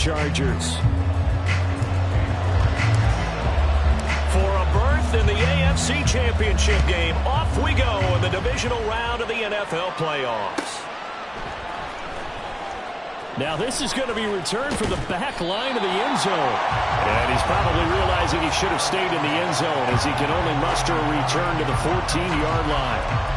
Chargers. For a berth in the AFC Championship game, off we go in the divisional round of the NFL playoffs. Now this is going to be returned from the back line of the end zone. And he's probably realizing he should have stayed in the end zone as he can only muster a return to the 14-yard line.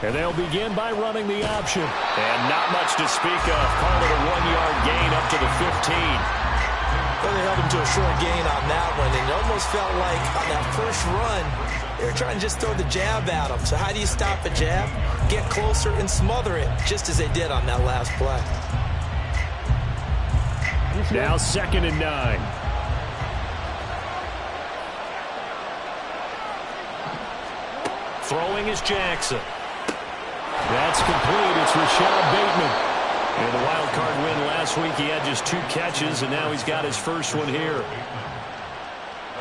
And they'll begin by running the option. And not much to speak of. Call it a 1-yard gain up to the 15. Well, they held him to a short gain on that one, and it almost felt like on that first run, they were trying to just throw the jab at him. So how do you stop a jab? Get closer and smother it, just as they did on that last play. Now 2nd and 9. Throwing is Jackson. That's complete. It's Rashad Bateman. In the wild card win last week, he had just 2 catches, and now he's got his first one here. A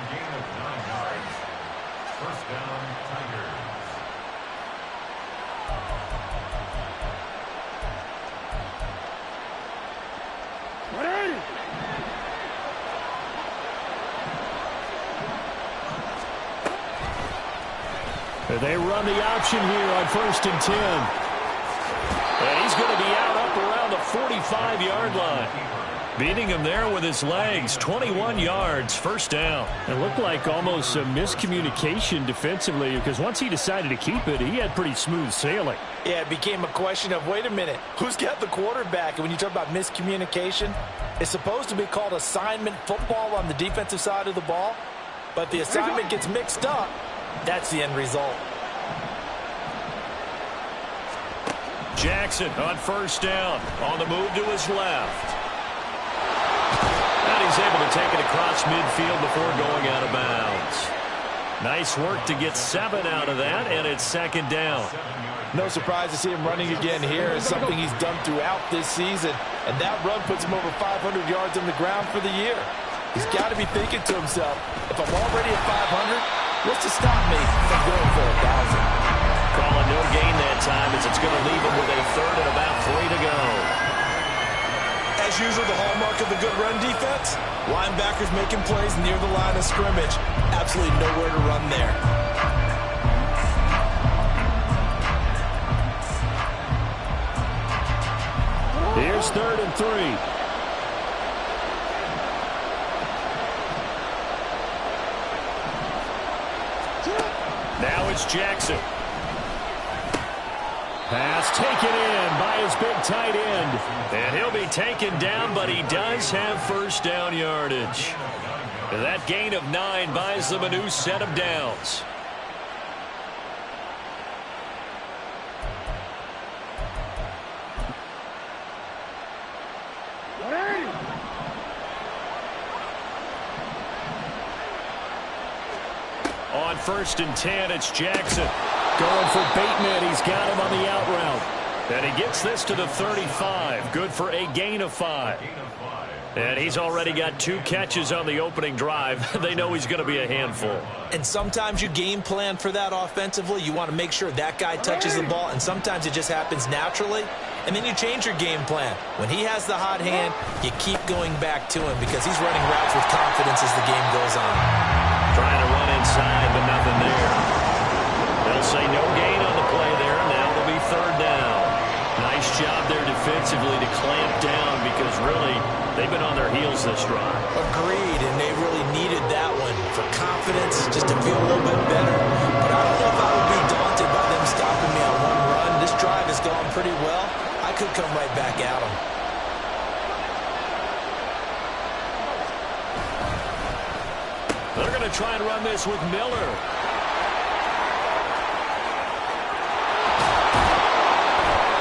gain of 9 yards. First down, Tigers. They run the option here on 1st and 10. And he's going to be out up around the 45-yard line. Beating him there with his legs. 21 yards, first down. It looked like almost a miscommunication defensively because once he decided to keep it, he had pretty smooth sailing. Yeah, it became a question of, wait a minute, who's got the quarterback? And when you talk about miscommunication, it's supposed to be called assignment football on the defensive side of the ball. But the assignment gets mixed up. That's the end result. Jackson on first down. On the move to his left. And he's able to take it across midfield before going out of bounds. Nice work to get 7 out of that, and it's 2nd down. No surprise to see him running again here. It's something he's done throughout this season. And that run puts him over 500 yards on the ground for the year. He's got to be thinking to himself, if I'm already at 500, what's to stop me from going for 1,000? Calling no gain that time as it's going to leave him with a 3rd and about 3 to go. As usual, the hallmark of the good run defense, linebackers making plays near the line of scrimmage. Absolutely nowhere to run there. Here's 3rd and 3. Now it's Jackson. Pass taken in by his big tight end. And he'll be taken down, but he does have first down yardage. That gain of 9 buys them a new set of downs. On 1st and 10, it's Jackson. Going for Bateman. He's got him on the out route. And he gets this to the 35. Good for a gain of 5. And he's already got 2 catches on the opening drive. They know he's going to be a handful. And sometimes you game plan for that offensively. You want to make sure that guy touches the ball, and sometimes it just happens naturally. And then you change your game plan. When he has the hot hand, you keep going back to him because he's running routes with confidence as the game goes on. Trying to run inside, but nothing there. They'll say no gain on the play there. Now it'll be 3rd down. Nice job there defensively to clamp down because really they've been on their heels this drive. Agreed, and they really needed that one for confidence, just to feel a little bit better. But I don't know if I would be daunted by them stopping me on one run. This drive has gone pretty well. I could come right back at them. They're going to try and run this with Miller.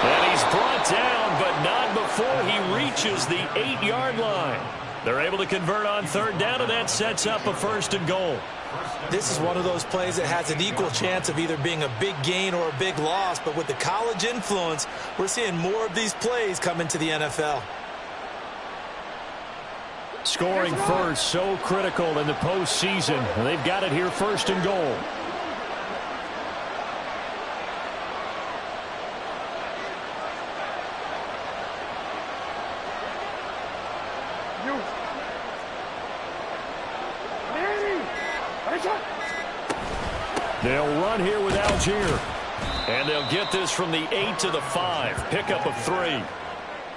And he's brought down, but not before he reaches the 8-yard line. They're able to convert on third down, and that sets up a 1st and goal. This is one of those plays that has an equal chance of either being a big gain or a big loss, but with the college influence, we're seeing more of these plays come into the NFL. Scoring first, so critical in the postseason. They've got it here, 1st and goal. They'll run here with Algier. And they'll get this from the 8 to the 5. Pickup of 3.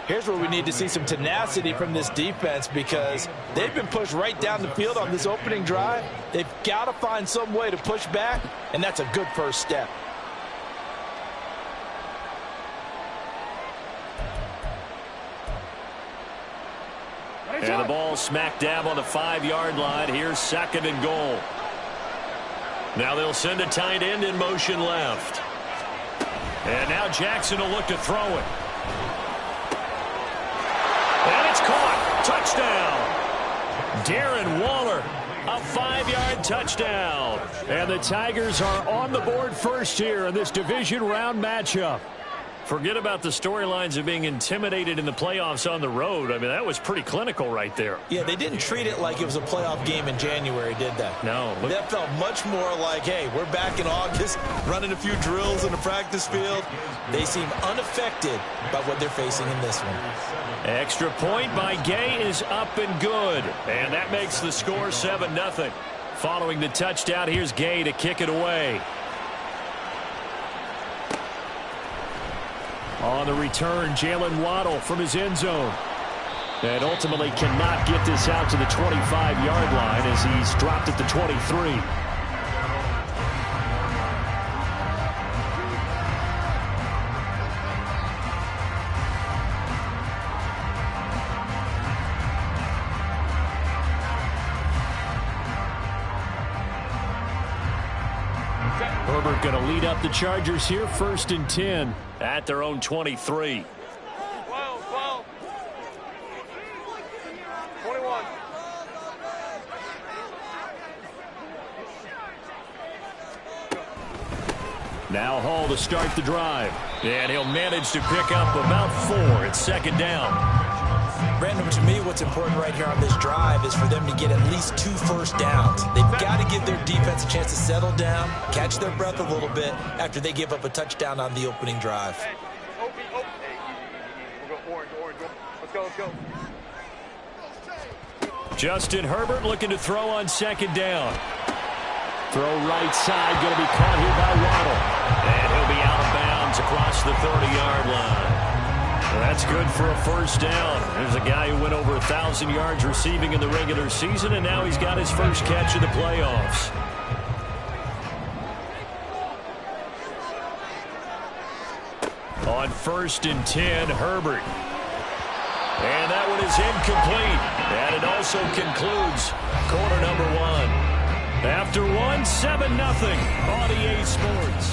Here's where we need to see some tenacity from this defense because they've been pushed right down the field on this opening drive. They've got to find some way to push back, and that's a good first step. And the ball smack dab on the 5-yard line. Here's 2nd and goal. Now they'll send a tight end in motion left. And now Jackson will look to throw it. And it's caught. Touchdown. Darren Waller, a 5-yard touchdown. And the Tigers are on the board first here in this division round matchup. Forget about the storylines of being intimidated in the playoffs on the road. I mean, that was pretty clinical right there. Yeah, they didn't treat it like it was a playoff game in January, did they? No. That felt much more like, hey, we're back in August, running a few drills in the practice field. They seem unaffected by what they're facing in this one. Extra point by Gay is up and good. And that makes the score 7-0. Following the touchdown, here's Gay to kick it away. On the return, Jalen Waddle from his end zone. And ultimately cannot get this out to the 25-yard line as he's dropped at the 23. Herbert going to lead up the Chargers here, 1st and 10. At their own 23. 12, 21. Now Hall to start the drive. And he'll manage to pick up about 4. It's 2nd down. Brandon, to me, what's important right here on this drive is for them to get at least 2 first downs. They've got to give their defense a chance to settle down, catch their breath a little bit after they give up a touchdown on the opening drive. Hey, we'll go orange. Let's go. Justin Herbert looking to throw on 2nd down. Throw right side, going to be caught here by Waddle. And he'll be out of bounds across the 30-yard line. Well, that's good for a 1st down. There's a guy who went over 1,000 yards receiving in the regular season, and now he's got his first catch of the playoffs. On 1st and 10, Herbert. And that one is incomplete. And it also concludes quarter number 1. After 7-0 on EA Sports.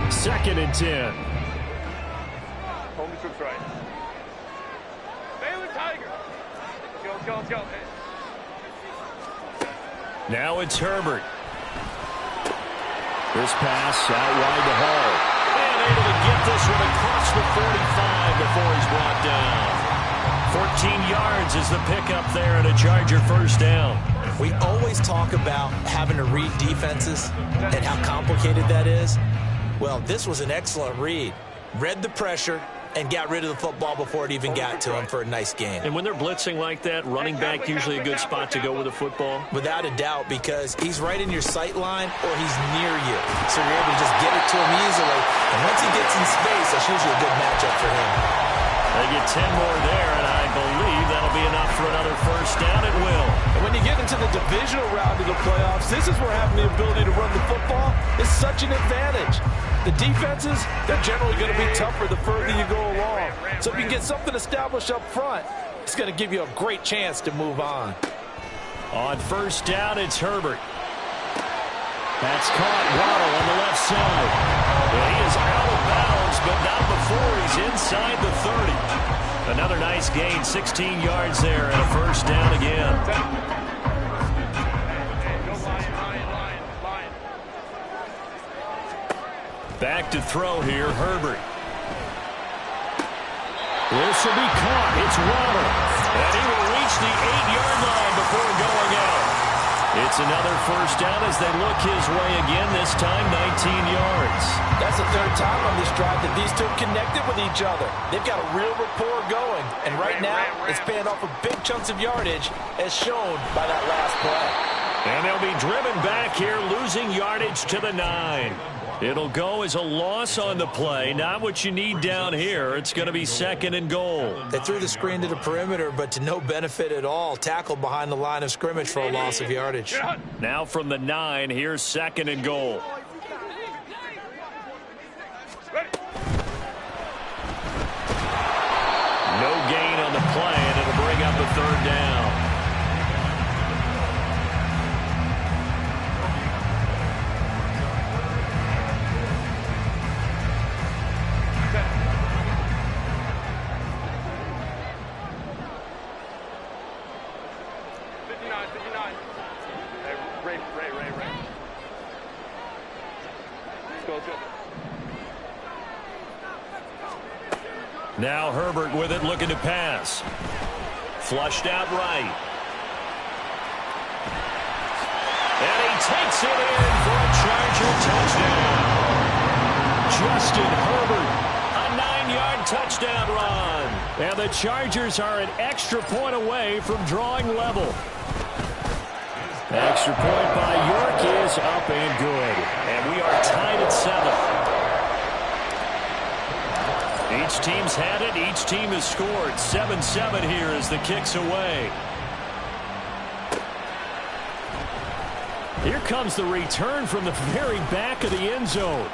Second and 10. Home troops right. Baylor Tiger. Let's go. Now it's Herbert. This pass out wide to Hall. And able to get this one across the 45 before he's brought down. 14 yards is the pickup there and a Charger 1st down. We always talk about having to read defenses and how complicated that is. Well, this was an excellent read. Read the pressure and got rid of the football before it even got to him for a nice gain. And when they're blitzing like that, running back usually a good spot to go with the football? Without a doubt, because he's right in your sight line or he's near you. So you're able to just get it to him easily. And once he gets in space, that's usually a good matchup for him. They get 10 more there, and I believe that'll be enough for another 1st down. It will. And when you get into the divisional round of the playoffs, this is where having the ability to run the football is such an advantage. The defenses, they're generally going to be tougher the further you go along. So if you can get something established up front, it's going to give you a great chance to move on. On 1st down, it's Herbert. That's caught. Waddle on the left side. And he is out of bounds, but not before he's inside the 30. Another nice gain, 16 yards there, and a first down again. Back to throw here, Herbert. This will be caught. It's Waddle. And he will reach the 8-yard line before going out. It's another first down as they look his way again, this time 19 yards. That's the third time on this drive that these two connected with each other. They've got a real rapport going. And right now, it's paying off with big chunks of yardage, as shown by that last play. And they'll be driven back here, losing yardage to the 9. It'll go as a loss on the play. Not what you need down here. It's going to be 2nd and goal. They threw the screen to the perimeter, but to no benefit at all. Tackled behind the line of scrimmage for a loss of yardage. Now from the 9, here's 2nd and goal. No gain on the play, and it'll bring up a 3rd down. Now Herbert with it, looking to pass. Flushed out right. And he takes it in for a Charger touchdown. Justin Herbert, a 9-yard touchdown run. And the Chargers are an extra point away from drawing level. Extra point by York is up and good. And we are tied at 7. Each team's had it. Each team has scored. 7-7 here as the kick's away. Here comes the return from the very back of the end zone.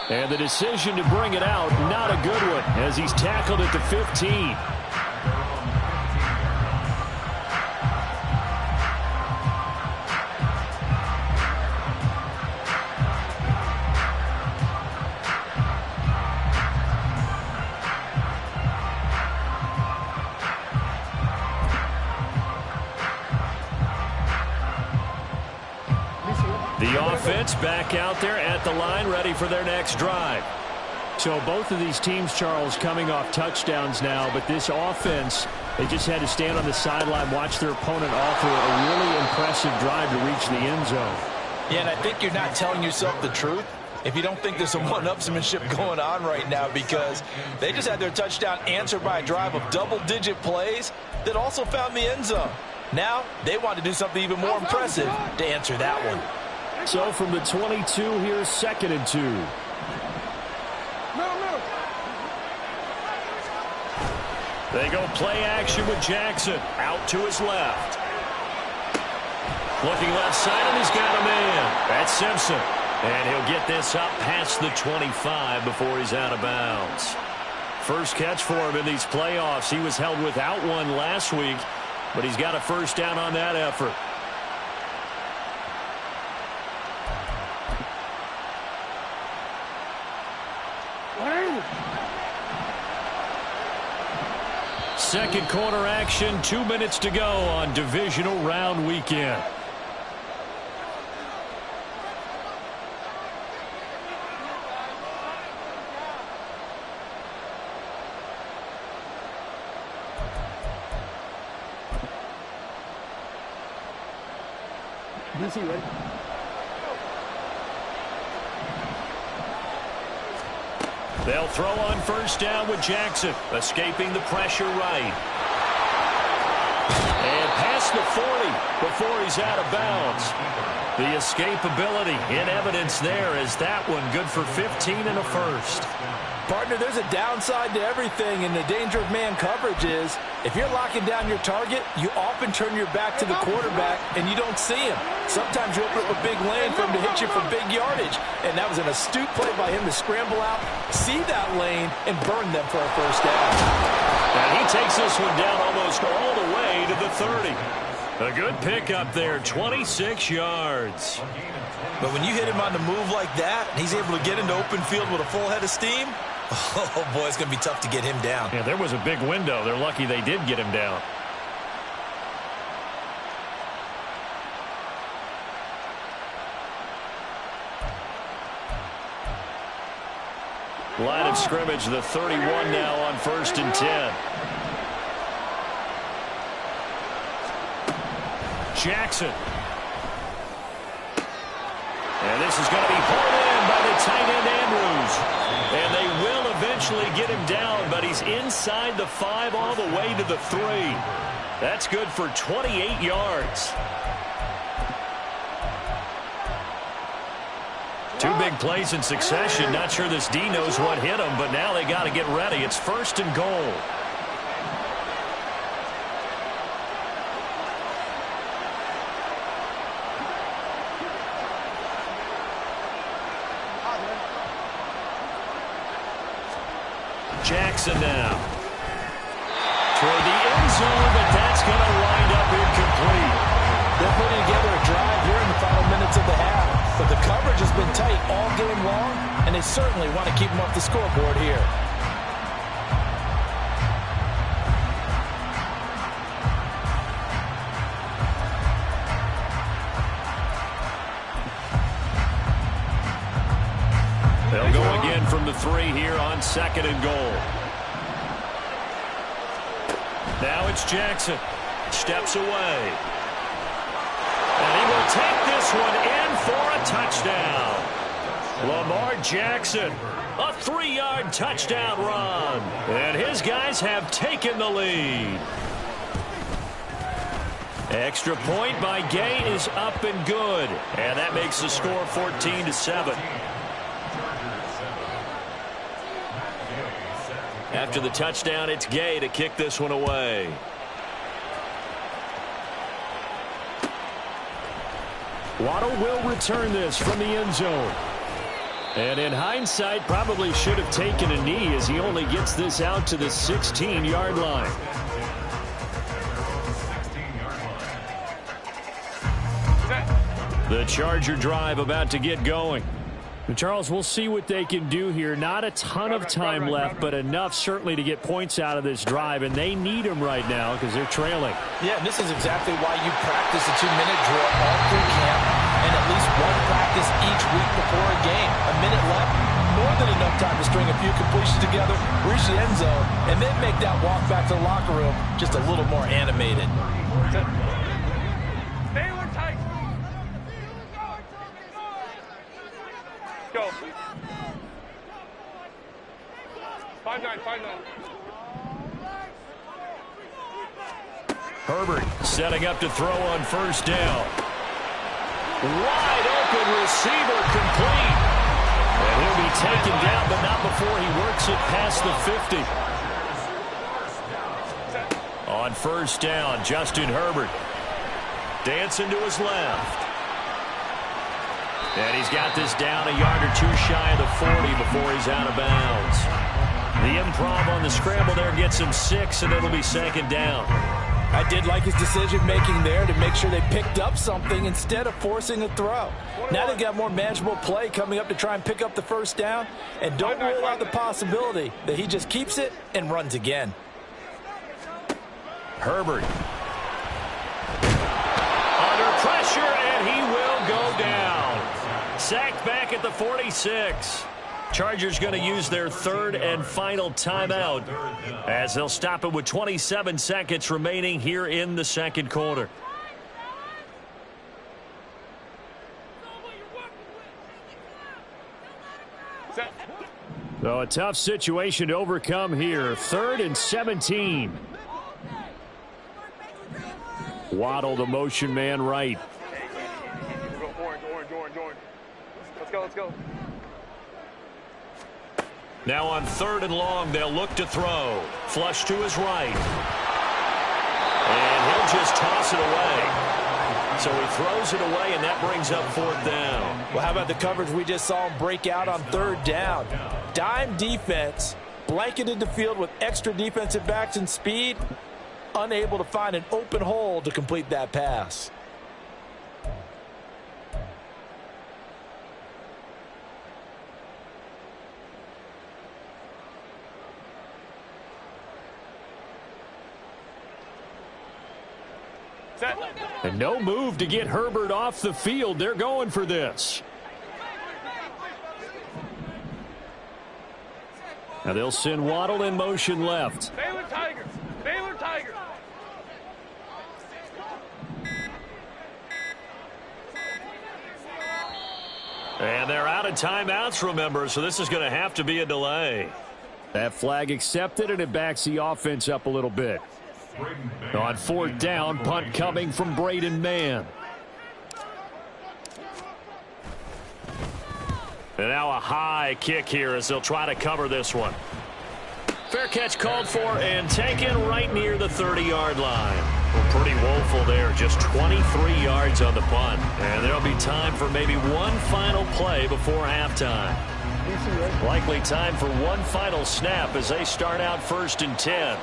And the decision to bring it out, not a good one, as he's tackled at the 15. The offense back out there at the line, ready for their next drive. So both of these teams, Charles, coming off touchdowns now, but this offense, they just had to stand on the sideline, watch their opponent offer a really impressive drive to reach the end zone. Yeah, and I think you're not telling yourself the truth if you don't think there's some one-upsmanship going on right now, because they just had their touchdown answered by a drive of double-digit plays that also found the end zone. Now they want to do something even more impressive to answer that one. So from the 22, here's 2nd and 2. They go play action with Jackson. Out to his left. Looking left side, and he's got a man. That's Simpson. And he'll get this up past the 25 before he's out of bounds. First catch for him in these playoffs. He was held without one last week, but he's got a first down on that effort. Second quarter action, 2 minutes to go on divisional round weekend. DC, ready? They'll throw on first down with Jackson, escaping the pressure right. And past the 40 before he's out of bounds. The escapability in evidence there as that one good for 15 and a first. Partner, there's a downside to everything, and the danger of man coverage is if you're locking down your target, you often turn your back to the quarterback and you don't see him. Sometimes you open up a big lane for him to hit you for big yardage, and that was an astute play by him to scramble out, see that lane, and burn them for a first down. And he takes this one down almost all the way to the 30. A good pickup there, 26 yards. But when you hit him on the move like that, he's able to get into open field with a full head of steam, oh, boy, it's going to be tough to get him down. Yeah, there was a big window. They're lucky they did get him down. Line of scrimmage, the 31 now on 1st and 10. Jackson. And this is going to be pulled in by the tight end Andrews. And they will eventually get him down, but he's inside the 5 all the way to the 3. That's good for 28 yards. 2 big plays in succession. Not sure this D knows what hit him, but now they got to get ready. It's 1st and goal. Jackson now. Toward the end zone, but that's going to wind up incomplete. They're putting together a drive here in the final minutes of the half. But the coverage has been tight all game long, and they certainly want to keep them off the scoreboard here. They'll go again from the 3 here on 2nd and goal. Now it's Jackson. Steps away. And he will take this one in for a touchdown. Lamar Jackson, a 3-yard touchdown run. And his guys have taken the lead. Extra point by Gay is up and good. And that makes the score 14-7. After the touchdown, it's Gay to kick this one away. Waddle will return this from the end zone. And in hindsight, probably should have taken a knee as he only gets this out to the 16-yard line. The Charger drive about to get going. Charles, we'll see what they can do here. Not a ton of time left, but enough certainly to get points out of this drive, and they need them right now because they're trailing. Yeah, and this is exactly why you practice a 2-minute drill all through camp and at least one practice each week before a game. A minute left, more than enough time to string a few completions together, reach the end zone, and then make that walk back to the locker room just a little more animated. Stay tight. Go. 5-9, 5-9. Herbert setting up to throw on 1st down. Wide open receiver complete. And he'll be taken down, but not before he works it past the 50. On 1st down, Justin Herbert dancing to his left. And he's got this down a yard or 2 shy of the 40 before he's out of bounds. The improv on the scramble there gets him 6, and it'll be 2nd down. I did like his decision-making there to make sure they picked up something instead of forcing a throw. Now they've got more manageable play coming up to try and pick up the 1st down, and don't rule out the possibility that he just keeps it and runs again. Herbert. Under pressure, and he will go down. Sacked back at the 46. Chargers going to use their 3rd and final timeout as they'll stop it with 27 seconds remaining here in the 2nd quarter. So a tough situation to overcome here. 3rd and 17. Waddle, the motion man right. Orange. Let's go. Now on 3rd and long, they'll look to throw. Flush to his right. And he'll just toss it away. So he throws it away, and that brings up 4th down. Well, how about the coverage we just saw him break out on 3rd down? Dime defense, blanketed the field with extra defensive backs and speed. unable to find an open hole to complete that pass. And no move to get Herbert off the field. They're going for this. Now they'll send Waddle in motion left. Baylor Tigers. Baylor Tigers. And they're out of timeouts, remember, so this is going to have to be a delay. That flag accepted, and it backs the offense up a little bit. On 4th down, punt coming from Braden Mann. And now a high kick here as they'll try to cover this one. Fair catch called for and taken right near the 30-yard line. Well, pretty woeful there, just 23 yards on the punt. And there'll be time for maybe one final play before halftime. Likely time for one final snap as they start out 1st and 10.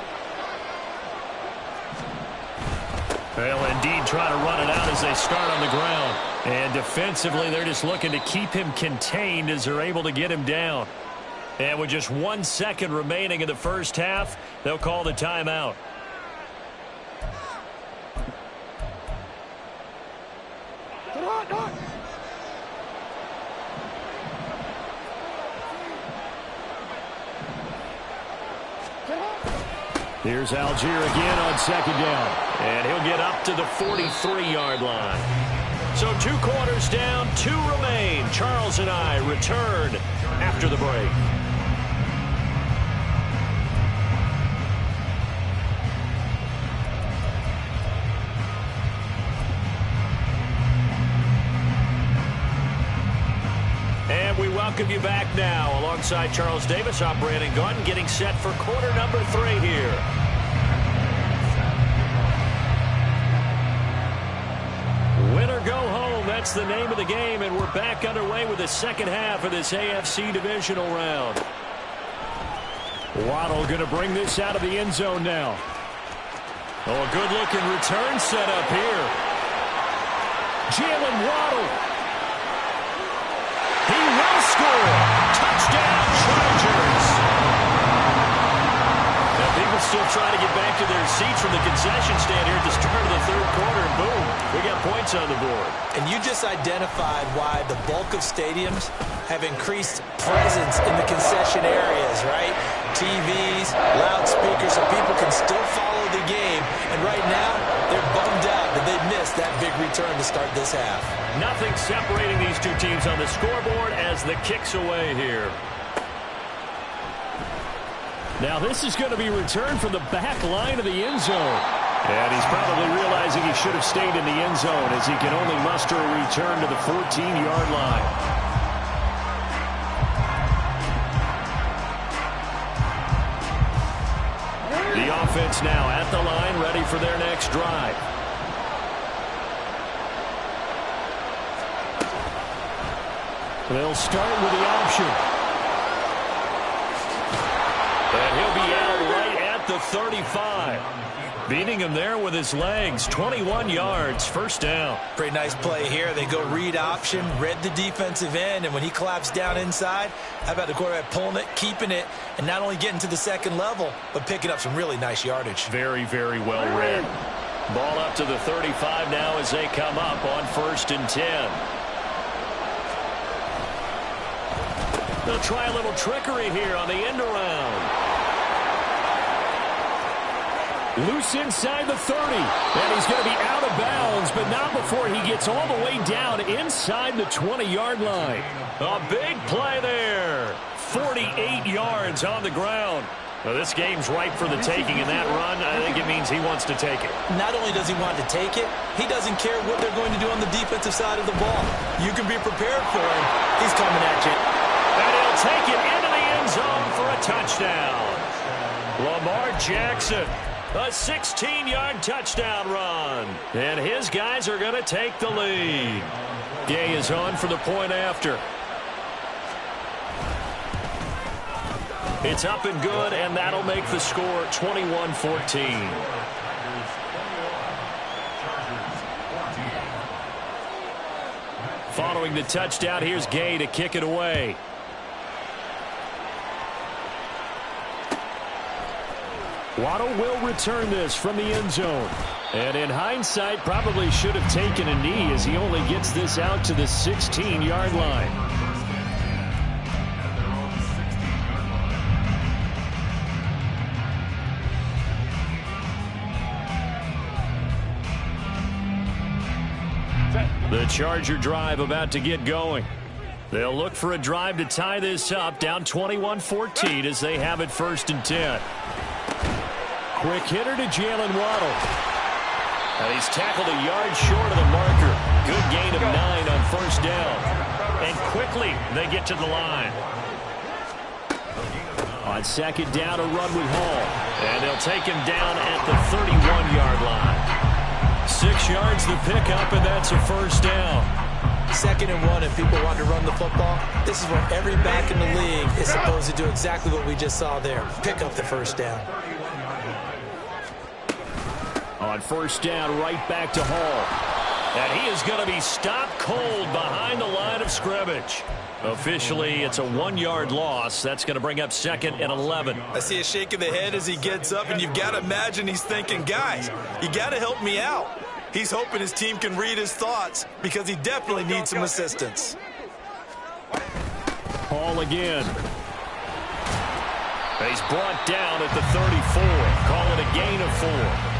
They'll indeed try to run it out as they start on the ground. And defensively, they're just looking to keep him contained as they're able to get him down. And with just 1 second remaining in the first half, they'll call the timeout. Here's Algier again on 2nd down. And he'll get up to the 43-yard line. So 2 quarters down, 2 remain. Charles and I return after the break. And we welcome you back now. Alongside Charles Davis, I'm Brandon Gunn, getting set for quarter number 3 here. Win or go home, that's the name of the game, and we're back underway with the second half of this AFC Divisional round. Waddle going to bring this out of the end zone now. Oh, a good-looking return set up here. Jalen Waddle. He will score. Touchdown, Chargers. Now, people still trying to get back to their seats from the concession stand here at the start of the 3rd quarter, and boom, we got points on the board. And you just identified why the bulk of stadiums have increased presence in the concession areas, right? TVs, loudspeakers, so people can still follow the game. And right now, they're bummed out that they missed that big return to start this half. Nothing separating these 2 teams on the scoreboard as the kick's away here. Now this is going to be returned from the back line of the end zone. And he's probably realizing he should have stayed in the end zone as he can only muster a return to the 14-yard line. The offense now at the line, ready for their next drive. They'll start with the option. And he'll be out right at the 35. Beating him there with his legs. 21 yards, 1st down. Pretty nice play here. They go read option, read the defensive end, and when he collapsed down inside, how about the quarterback pulling it, keeping it, and not only getting to the 2nd level, but picking up some really nice yardage. Very, very well read. Ball up to the 35 now as they come up on 1st and 10. They'll try a little trickery here on the end around. Loose inside the 30. And he's going to be out of bounds, but not before he gets all the way down inside the 20-yard line. A big play there. 48 yards on the ground. Well, this game's ripe for the taking, and that run, I think it means he wants to take it. Not only does he want to take it, he doesn't care what they're going to do on the defensive side of the ball. You can be prepared for him. He's coming at you. And he'll take it into the end zone for a touchdown. Lamar Jackson, a 16-yard touchdown run. And his guys are going to take the lead. Gay is on for the point after. It's up and good, and that'll make the score 21-14. throwing the touchdown. Here's Gay to kick it away. Waddle will return this from the end zone. And in hindsight, probably should have taken a knee as he only gets this out to the 16-yard line. The Charger drive about to get going. They'll look for a drive to tie this up, down 21-14 as they have it 1st and 10. Quick hitter to Jalen Waddle. And he's tackled a yard short of the marker. Good gain of 9 on 1st down. And quickly they get to the line. On 2nd down, a run with Hall. And they'll take him down at the 31-yard line. 6 yards the pickup, and that's a 1st down. 2nd and 1, if people want to run the football, this is where every back in the league is supposed to do exactly what we just saw there. Pick up the 1st down. On 1st down, right back to Hall. And he is going to be stopped cold behind the line of scrimmage. Officially, it's a 1-yard loss. That's going to bring up 2nd and 11. I see a shake of the head as he gets up, and you've got to imagine he's thinking, guys, you got to help me out. He's hoping his team can read his thoughts because he definitely needs some assistance. Hall again. He's brought down at the 34. Call it a gain of 4.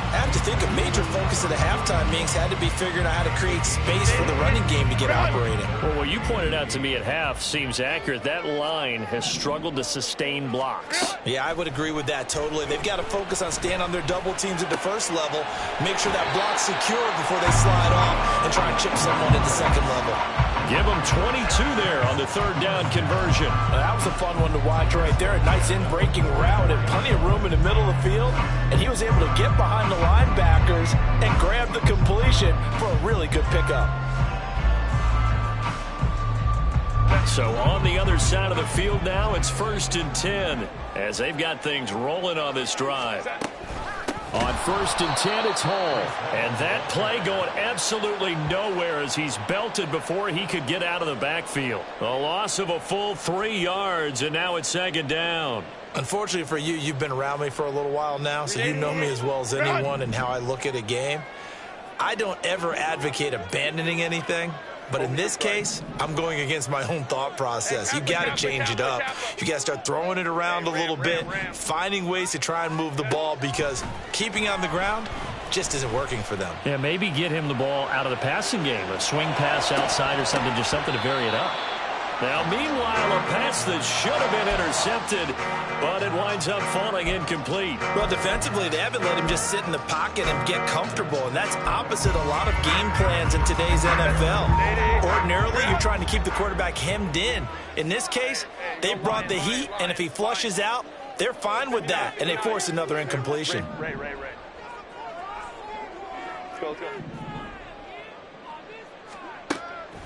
I have to think a major focus of the halftime meetings had to be figuring out how to create space for the running game to get operating. Well, what you pointed out to me at half seems accurate. That line has struggled to sustain blocks. Yeah, I would agree with that totally. They've got to focus on staying on their double teams at the 1st level, make sure that block's secure before they slide off and try and chip someone at the 2nd level. Give them 22 there on the 3rd down conversion. That was a fun one to watch right there. A nice in-breaking route and plenty of room in the middle of the field. And he was able to get behind the linebackers and grab the completion for a really good pickup. So on the other side of the field now, it's 1st and 10 as they've got things rolling on this drive. On 1st and 10, it's Hall. And that play going absolutely nowhere as he's belted before he could get out of the backfield. A loss of a full 3 yards, and now it's 2nd down. Unfortunately for you, you've been around me for a little while now, so you know me as well as anyone and how I look at a game. I don't ever advocate abandoning anything. But in this case, I'm going against my own thought process. You got to change it up. You got to start throwing it around a little bit, finding ways to try and move the ball because keeping on the ground just isn't working for them. Yeah, maybe get him the ball out of the passing game, a swing pass outside or something, just something to vary it up. Now, meanwhile, a pass that should have been intercepted, but it winds up falling incomplete. Well, defensively, they haven't let him just sit in the pocket and get comfortable, and that's opposite a lot of game plans in today's NFL. Ordinarily, you're trying to keep the quarterback hemmed in. In this case, they brought the heat, and if he flushes out, they're fine with that, and they force another incompletion. Right. Let's go, let's go.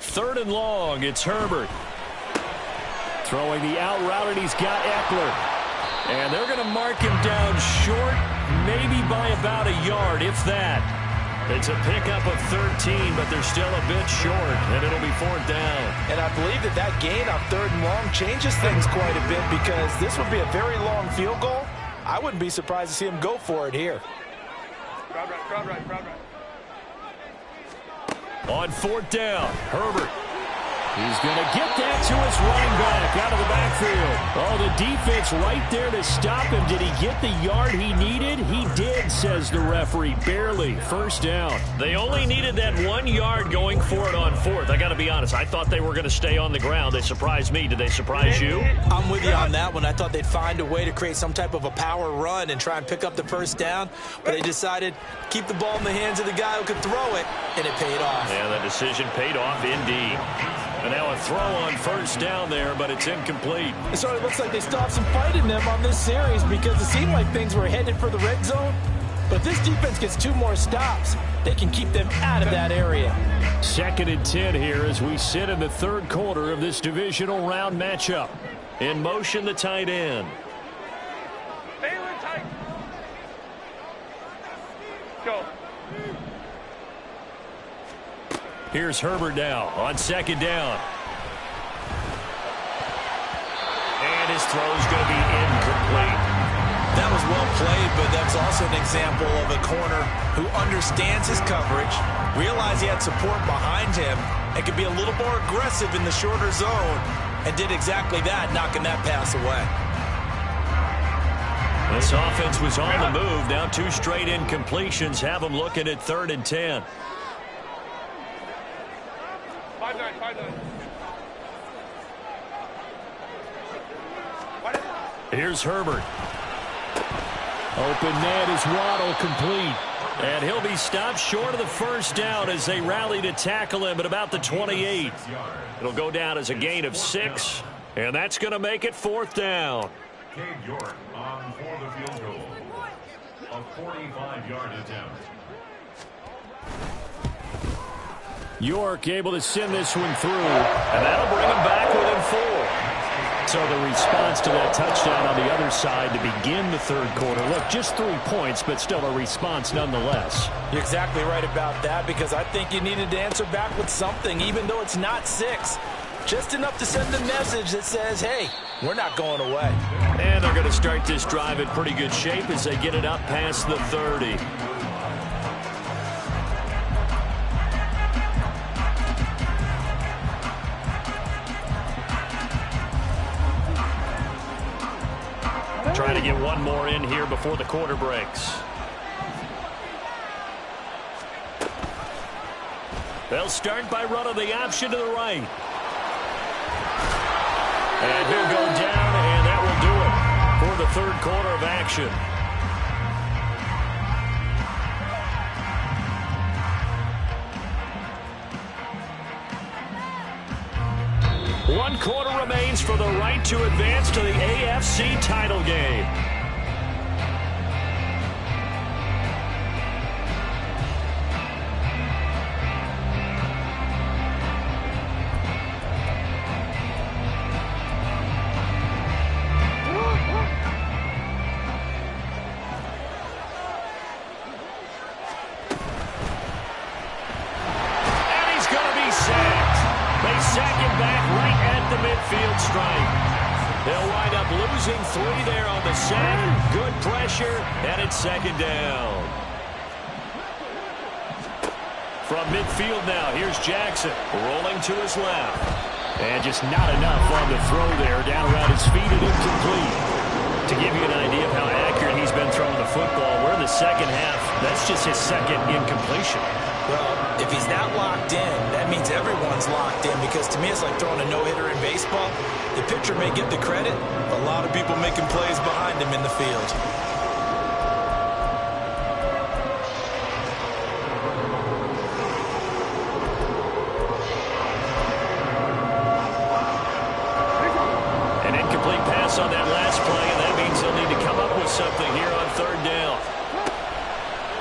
3rd and long, it's Herbert. Throwing the out route, and he's got Eckler. And they're going to mark him down short, maybe by about a yard, if that. It's a pickup of 13, but they're still a bit short, and it'll be 4th down. And I believe that gain on 3rd and long changes things quite a bit because this would be a very long field goal. I wouldn't be surprised to see him go for it here. Crowd right. On 4th down, Herbert. He's going to get that to his running back out of the backfield. Oh, the defense right there to stop him. Did he get the yard he needed? He did, says the referee. Barely. 1st down. They only needed that 1 yard going for it on 4th. I got to be honest. I thought they were going to stay on the ground. They surprised me. Did they surprise you? I'm with you on that one. I thought they'd find a way to create some type of a power run and try and pick up the 1st down, but they decided keep the ball in the hands of the guy who could throw it, and it paid off. Yeah, the decision paid off indeed. And now a throw on 1st down there, but it's incomplete. It sort of looks like they stopped some fight in them on this series because it seemed like things were headed for the red zone. But if this defense gets 2 more stops, they can keep them out of that area. 2nd and 10 here as we sit in the 3rd quarter of this divisional round matchup. In motion, the tight end. Baylor Tigers. Go. Here's Herbert now on second down. And his throw's going to be incomplete. That was well played, but that's also an example of a corner who understands his coverage, realized he had support behind him, and could be a little more aggressive in the shorter zone, and did exactly that, knocking that pass away. This offense was on the move. Now 2 straight incompletions have them looking at 3rd and 10. 5-9. Here's Herbert. Open net is Waddle, complete. And he'll be stopped short of the first down as they rally to tackle him at about the 28. It'll go down as a gain of 6, and that's going to make it 4th down. Cade York on for the field goal. A 45-yard attempt. York able to send this one through, and that'll bring him back within 4. So the response to that touchdown on the other side to begin the 3rd quarter. Look, just 3 points, but still a response nonetheless. You're exactly right about that, because I think you needed to answer back with something, even though it's not 6. Just enough to send a message that says, hey, we're not going away. And they're going to start this drive in pretty good shape as they get it up past the 30. Trying to get one more in here before the quarter breaks. They'll start by running the option to the right. And he'll go down, and that will do it for the 3rd quarter of action. One quarter remains for the right to advance to the AFC title game. Midfield stripe. They'll wind up losing 3 there on the sack. Good pressure, and it's 2nd down. From midfield now, here's Jackson rolling to his left. And just not enough on the throw there. Down around his feet and incomplete. To give you an idea of how accurate he's been throwing the football, we're in the 2nd half. That's just his 2nd incompletion. Well, if he's that locked in, that means everyone's locked in, because to me it's like throwing a no-hitter in baseball. The pitcher may get the credit, but a lot of people making plays behind him in the field. An incomplete pass on that last play, and that means they'll need to come up with something here on 3rd down.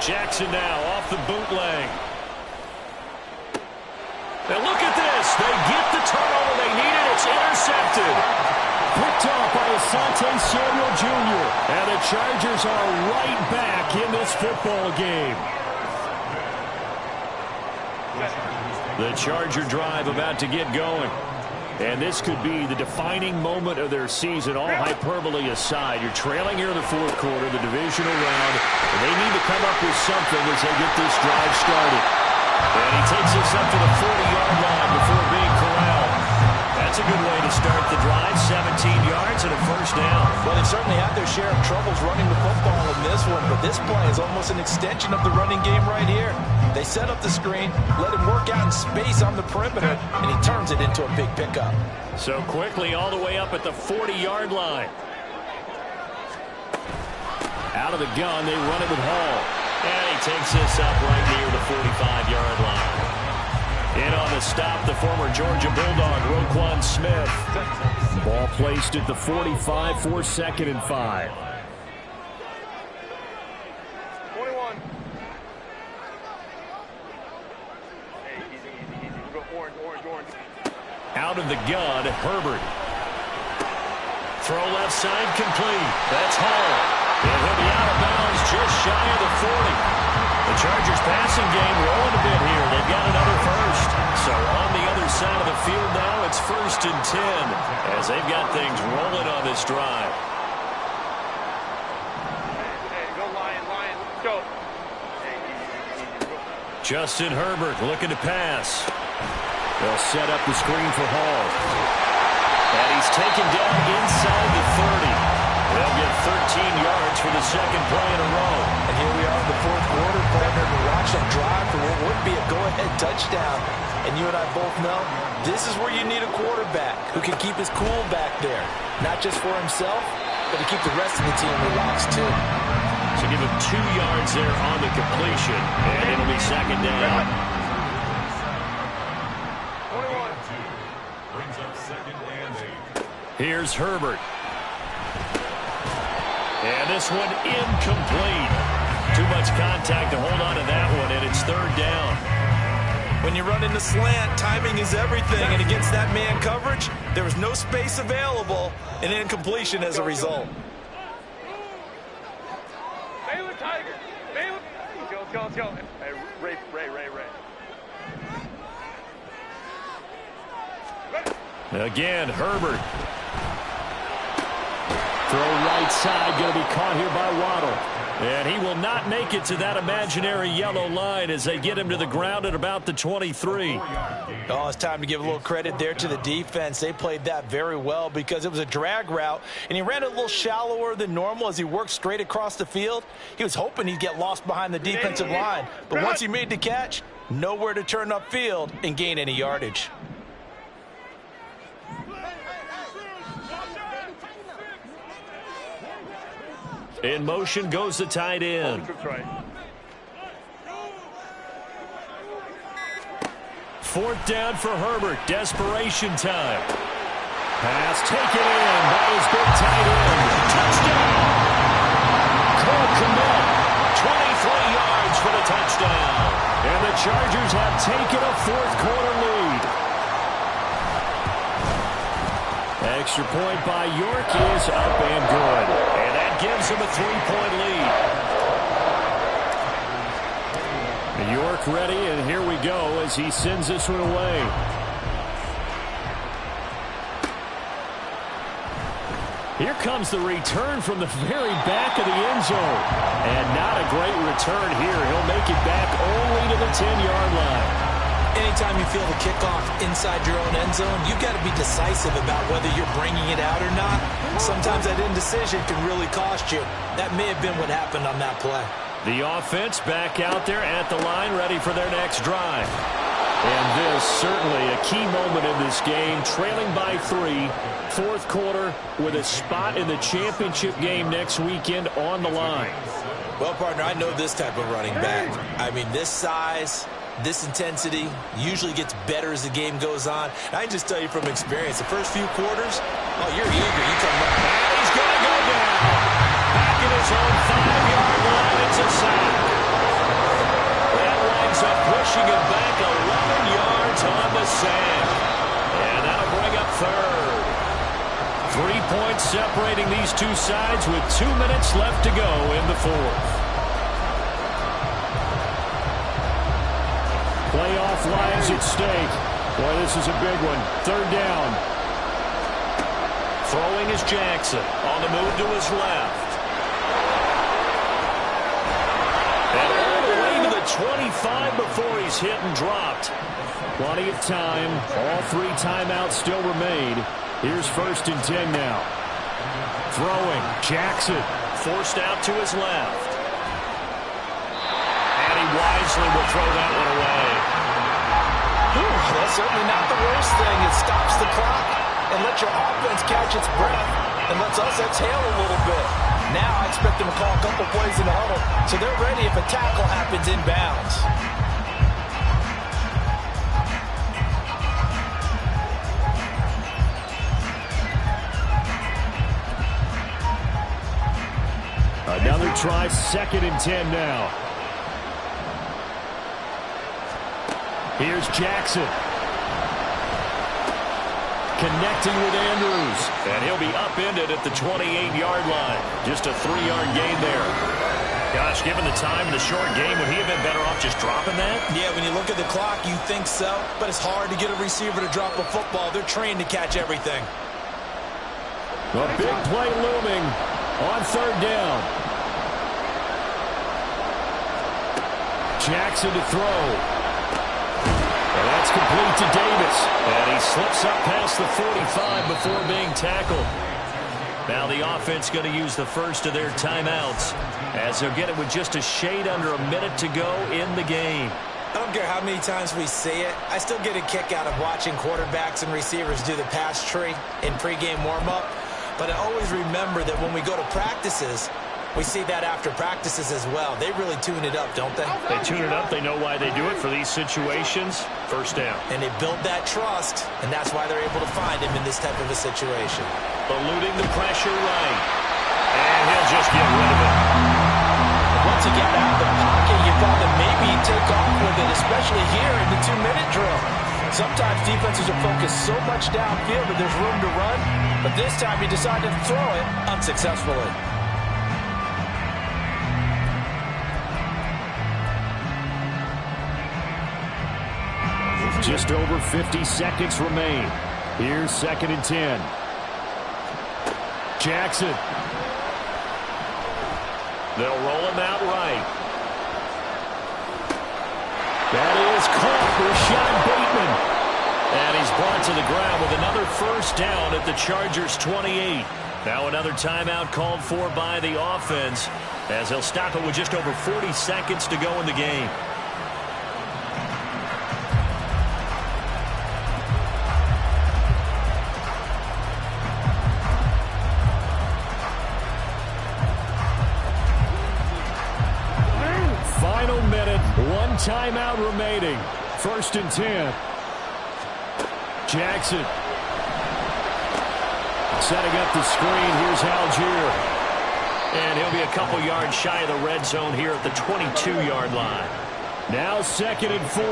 Jackson now off the bootleg. Now look at this. They get the turnover they needed. It's intercepted. Picked off by Asante Samuel Jr. And the Chargers are right back in this football game. The Charger drive about to get going. And this could be the defining moment of their season, all hyperbole aside. You're trailing here in the 4th quarter, the divisional round. And they need to come up with something as they get this drive started. And he takes us up to the 40-yard line before being corralled. That's a good way to start the drive. 17 yards and a 1st down. Well, they've certainly had their share of troubles running the football in this one, but this play is almost an extension of the running game right here. They set up the screen, let him work out in space on the perimeter, and he turns it into a big pickup. So quickly all the way up at the 40-yard line. Out of the gun, they run it with Hall. And he takes this up right near the 45-yard line. In on the stop, the former Georgia Bulldog, Roquan Smith. Ball placed at the 45 for 2nd and 5. 21. Hey, easy. We'll go orange. Out of the gun, Herbert. Throw left side complete. That's Hall. And he'll be out of bounds just shy of the 40. The Chargers passing game rolling a bit here. They've got another first. So on the other side of the field now, it's 1st and 10 as they've got things rolling on this drive. Hey, go Lion, go. Hey, easy, go. Justin Herbert looking to pass. They'll set up the screen for Hall. And he's taken down inside the 30. They'll get 13 yards for the second play in a row. And here we are in the 4th quarter, partner, to watch them drive for what would be a go-ahead touchdown. And you and I both know this is where you need a quarterback who can keep his cool back there. Not just for himself, but to keep the rest of the team relaxed too. So give him 2 yards there on the completion, and it'll be second down. 21. Brings up 2nd and 8. Here's Herbert. And this one incomplete. Too much contact to hold on to that one, and it's 3rd down. When you run into slant, timing is everything, and against that man coverage, there was no space available, and incompletion as a result. Baylor Tiger. Baylor. Let's go. Hey, Ray. Again, Herbert. Throw right side, going to be caught here by Waddle. And he will not make it to that imaginary yellow line as they get him to the ground at about the 23. Oh, it's time to give a little credit there to the defense. They played that very well because it was a drag route, and he ran it a little shallower than normal as he worked straight across the field. He was hoping he'd get lost behind the defensive line, but once he made the catch, nowhere to turn upfield and gain any yardage. In motion goes the tight end. Right. 4th down for Herbert. Desperation time. Pass taken in by his big tight end. Touchdown! Cole Kmet, 23 yards for the touchdown. And the Chargers have taken a 4th quarter lead. Extra point by York is up and good. And that gives him a 3-point lead. York ready, and here we go as he sends this one away. Here comes the return from the very back of the end zone. And not a great return here. He'll make it back only to the 10-yard line. Anytime you feel the kickoff inside your own end zone, you've got to be decisive about whether you're bringing it out or not. Sometimes that indecision can really cost you. That may have been what happened on that play. The offense back out there at the line, ready for their next drive. And this certainly a key moment in this game, trailing by 3, 4th quarter with a spot in the championship game next weekend on the line. Well, partner, I know this type of running back. I mean, this size, this intensity usually gets better as the game goes on. And I can just tell you from experience, the first few quarters, oh, you're eager. You come up. And he's going to go down. Back in his own 5-yard line, it's a sack. That winds up pushing him back 11 yards on the sack. And that'll bring up 3rd. 3 points separating these two sides with 2 minutes left to go in the 4th. Playoff lives at stake. Boy, this is a big one. 3rd down. Throwing is Jackson. On the move to his left. And all the way to the 25 before he's hit and dropped. Plenty of time. All 3 timeouts still remain. Here's 1st and 10 now. Throwing. Jackson. Forced out to his left. And he wisely will throw that one away. That's certainly not the worst thing. It stops the clock and lets your offense catch its breath and lets us exhale a little bit. Now I expect them to call a couple plays in the huddle so they're ready if a tackle happens inbounds. Another try, 2nd and 10 now. Here's Jackson. Connecting with Andrews. And he'll be upended at the 28-yard line. Just a 3-yard gain there. Gosh, given the time and the short game, would he have been better off just dropping that? Yeah, when you look at the clock, you think so. But it's hard to get a receiver to drop a football. They're trained to catch everything. A big play looming on third down. Jackson to throw. And that's complete to Davis. And he slips up past the 45 before being tackled. Now the offense going to use the first of their timeouts as they'll get it with just a shade under a minute to go in the game. I don't care how many times we see it. I still get a kick out of watching quarterbacks and receivers do the pass tree in pregame warm-up. But I always remember that when we go to practices, we see that after practices as well. They really tune it up, don't they? They tune it up. They know why they do it for these situations. First down. And they build that trust, and that's why they're able to find him in this type of a situation. Eluding the pressure right. And he'll just get rid of it. Once he got out of the pocket, you thought that maybe he'd take off with it, especially here in the 2-minute drill. Sometimes defenses are focused so much downfield that there's room to run, but this time he decided to throw it unsuccessfully. Just over 50 seconds remain. Here's 2nd and 10. Jackson. They'll roll him out right. That is caught for Rashad Bateman. And he's brought to the ground with another first down at the Chargers' 28. Now another timeout called for by the offense as they'll stop it with just over 40 seconds to go in the game. Final minute, one timeout remaining. 1st and 10. Jackson. Setting up the screen. Here's Algier. And he'll be a couple yards shy of the red zone here at the 22-yard line. Now 2nd and 4.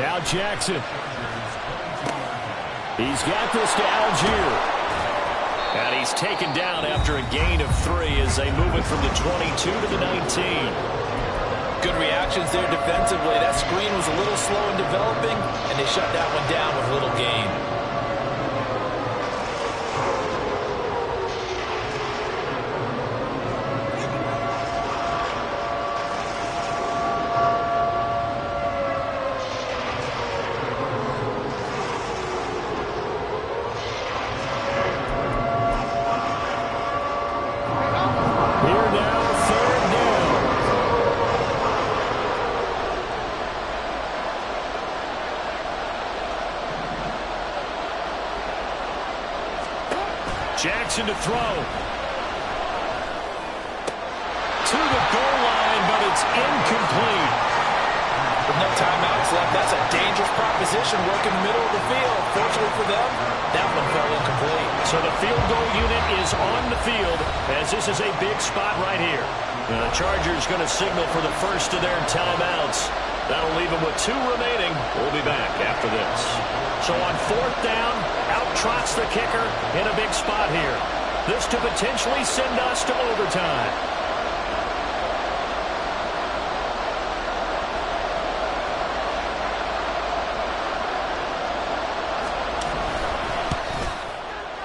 Now Jackson. He's got this to Algier. And he's taken down after a gain of 3 as they move it from the 22 to the 19. Good reactions there defensively. That screen was a little slow in developing, and they shut that one down with little gain. Jackson to throw. To the goal line, but it's incomplete. With no timeouts left, that's a dangerous proposition working the middle of the field. Fortunately for them, that one fell incomplete. So the field goal unit is on the field as this is a big spot right here. The Chargers going to signal for the first of their timeouts. That'll leave them with 2 remaining. We'll be back after this. So on 4th down, out trots the kicker in a big spot here. This to potentially send us to overtime.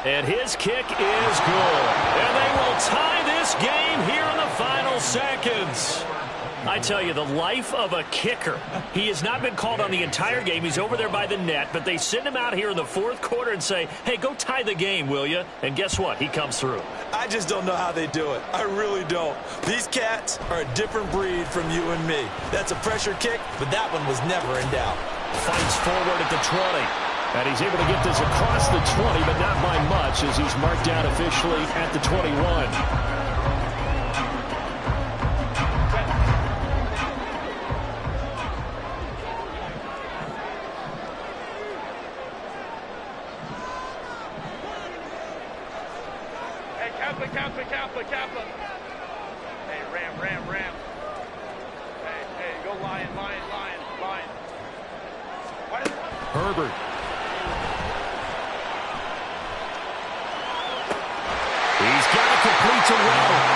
And his kick is good. And they will tie this game here in the final seconds. I tell you, the life of a kicker. He has not been called on the entire game. He's over there by the net, but they send him out here in the 4th quarter and say, hey, go tie the game, will you? And guess what? He comes through. I just don't know how they do it. I really don't. These cats are a different breed from you and me. That's a pressure kick, but that one was never in doubt. Fights forward at the 20. And he's able to get this across the 20, but not by much as he's marked out officially at the 21. Kappa. Hey, Ram. Hey, go Lion. Herbert. He's got to complete to Waddle.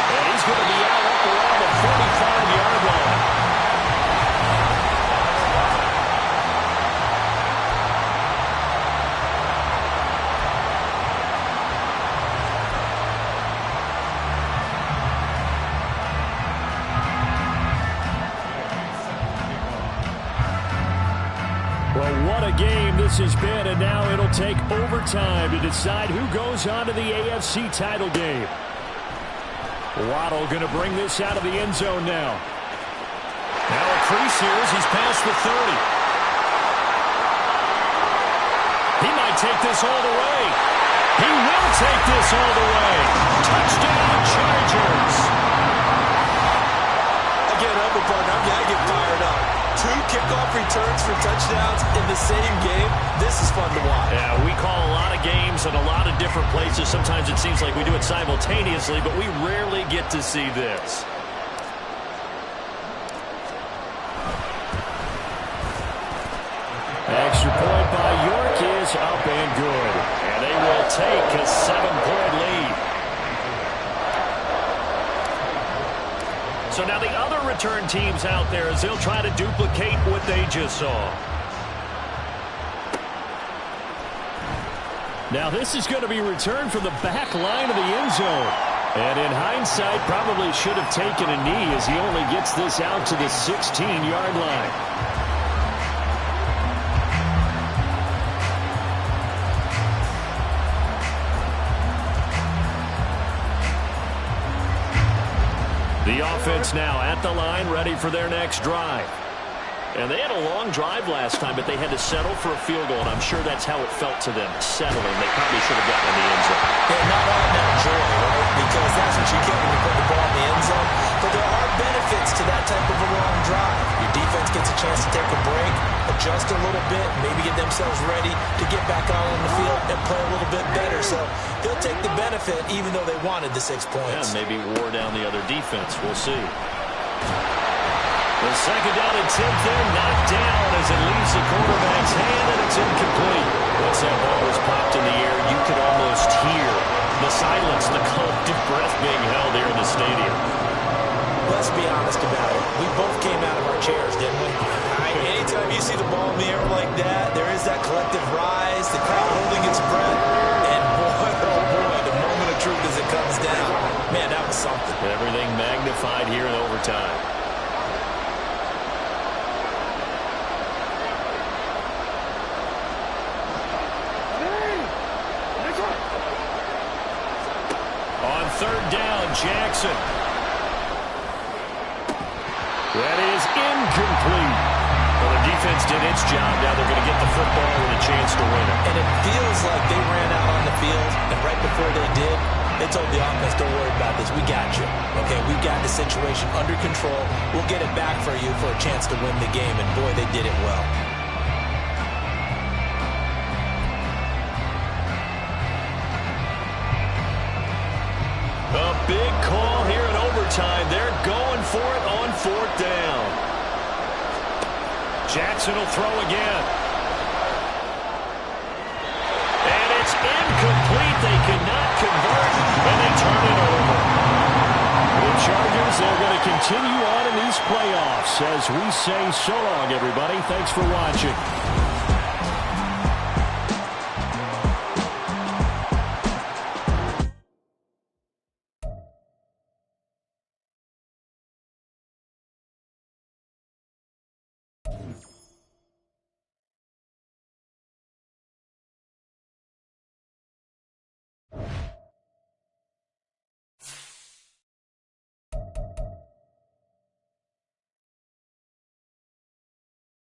What a game this has been, and now it'll take overtime to decide who goes on to the AFC title game. Waddle going to bring this out of the end zone now. Now a crease here as he's past the 30. He might take this all the way. He will take this all the way. Touchdown, Chargers. Again, I'm going to get fired up. 2 kickoff returns for touchdowns in the same game. This is fun to watch. Yeah, we call a lot of games in a lot of different places. Sometimes it seems like we do it simultaneously, but we rarely get to see this. Extra point by York is up and good. And they will take a 7-point lead. So now the other return teams out there as they'll try to duplicate what they just saw. Now this is going to be returned from the back line of the end zone. And in hindsight, probably should have taken a knee as he only gets this out to the 16-yard line. The offense now at the line, ready for their next drive. And they had a long drive last time, but they had to settle for a field goal, and I'm sure that's how it felt to them, settling. They probably should have gotten in the end zone. Yeah, not all that joy, right? Because that's what you get when you put the ball in the end zone. But there are benefits to that type of a long drive. Your defense gets a chance to take a break, adjust a little bit, maybe get themselves ready to get back out on the field and play a little bit better. So they'll take the benefit even though they wanted the 6 points. Yeah, maybe wore down the other defense. We'll see. The second down and 10 there, knocked down as it leaves the quarterback's hand, and it's incomplete. Once that ball was popped in the air, you could almost hear the silence, the collective breath being held here in the stadium. Let's be honest about it. We both came out of our chairs, didn't we? Anytime you see the ball in the air like that, there is that collective rise, the crowd holding its breath, and boy, oh boy, the moment of truth as it comes down. Man, that was something. Everything magnified here in overtime. On third down, Jackson. That is incomplete. Well, the defense did its job. Now they're going to get the football with a chance to win it. And it feels like they ran out on the field, and right before they did, they told the offense, don't worry about this. We got you. Okay, we've got the situation under control. We'll get it back for you for a chance to win the game. And, boy, they did it well. A big call here in overtime. They're going for it on fourth down. Jackson will throw again. And it's incomplete. They cannot convert, and they turn it over. The Chargers, they're going to continue on in these playoffs as we say so long, everybody. Thanks for watching.